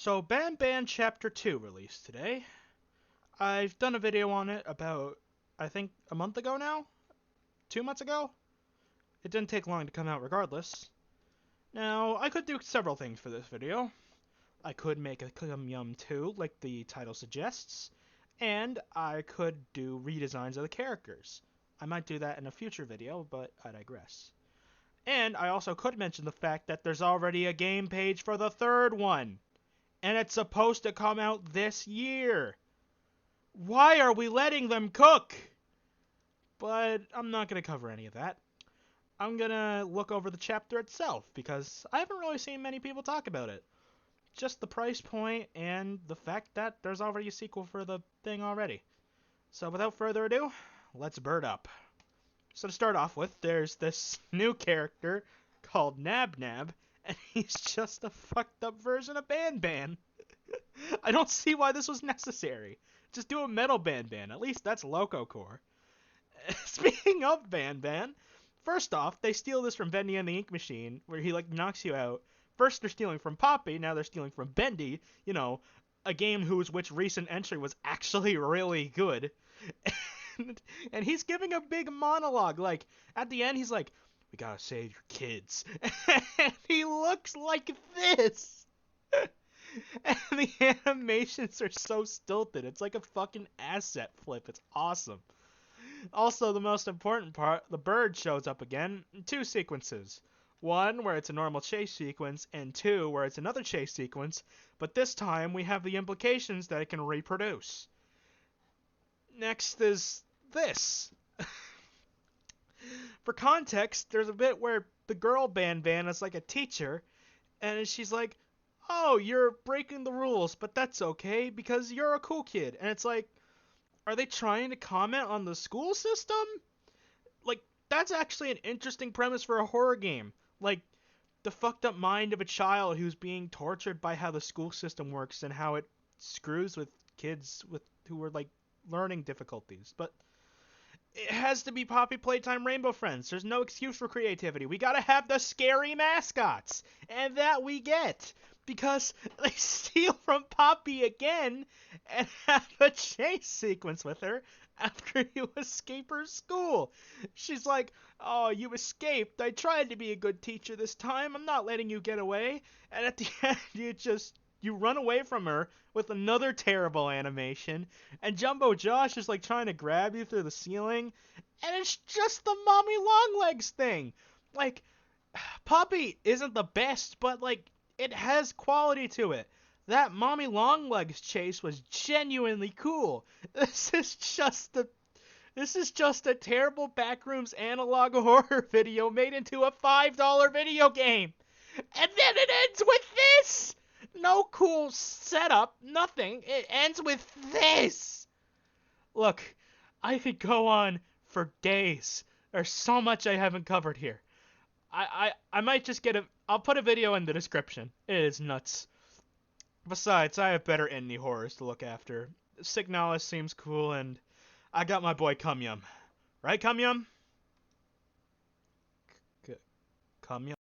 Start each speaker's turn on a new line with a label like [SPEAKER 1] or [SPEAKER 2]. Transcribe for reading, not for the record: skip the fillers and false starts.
[SPEAKER 1] So Banban Chapter 2 released today. I've done a video on it about, I think, a month ago now? 2 months ago? It didn't take long to come out regardless. Now, I could do several things for this video. I could make a Cum Yum 2, like the title suggests, and I could do redesigns of the characters. I might do that in a future video, but I digress. And I also could mention the fact that there's already a game page for the third one. And it's supposed to come out this year. Why are we letting them cook? But I'm not going to cover any of that. I'm going to look over the chapter itself, because I haven't really seen many people talk about it. Just the price point and the fact that there's already a sequel for the thing already. So without further ado, let's bird up. So to start off with, there's this new character called Nab Nab, and he's just a fucked up version of Banban. I don't see why this was necessary. Just do a metal Banban. At least that's Loco Core. Speaking of Banban, first off, they steal this from Bendy and the Ink Machine, where he knocks you out. First they're stealing from Poppy, now they're stealing from Bendy, a game which recent entry was actually really good. And he's giving a big monologue, at the end he's like, "We gotta save your kids." And he looks like this! And the animations are so stilted, it's like a fucking asset flip, it's awesome. Also, the most important part, the bird shows up again in two sequences. One, where it's a normal chase sequence, and two, where it's another chase sequence, but this time we have the implications that it can reproduce. Next is this. For context, there's a bit where the girl Banban is like a teacher, and she's like, "Oh, you're breaking the rules, but that's okay, because you're a cool kid." And it's like, are they trying to comment on the school system? That's actually an interesting premise for a horror game. The fucked up mind of a child who's being tortured by how the school system works and how it screws with kids who are learning difficulties. But it has to be Poppy Playtime Rainbow Friends. There's no excuse for creativity. We gotta have the scary mascots. And that we get. Because they steal from Poppy again and have a chase sequence with her after you escape her school. She's like, "Oh, you escaped. I tried to be a good teacher this time. I'm not letting you get away." And at the end, you run away from her with another terrible animation, and Jumbo Josh is trying to grab you through the ceiling, and it's just the Mommy Longlegs thing. Poppy isn't the best, but it has quality to it. That Mommy Longlegs chase was genuinely cool. This is just a terrible Backrooms analog horror video made into a $5 video game. And then it ends with this! No cool setup, nothing. It ends with this! Look, I could go on for days. There's so much I haven't covered here. I might just I'll put a video in the description. It is nuts. Besides, I have better indie horrors to look after. Signalis seems cool, and I got my boy Cum Yum. Right, Cum Yum? Cum Yum?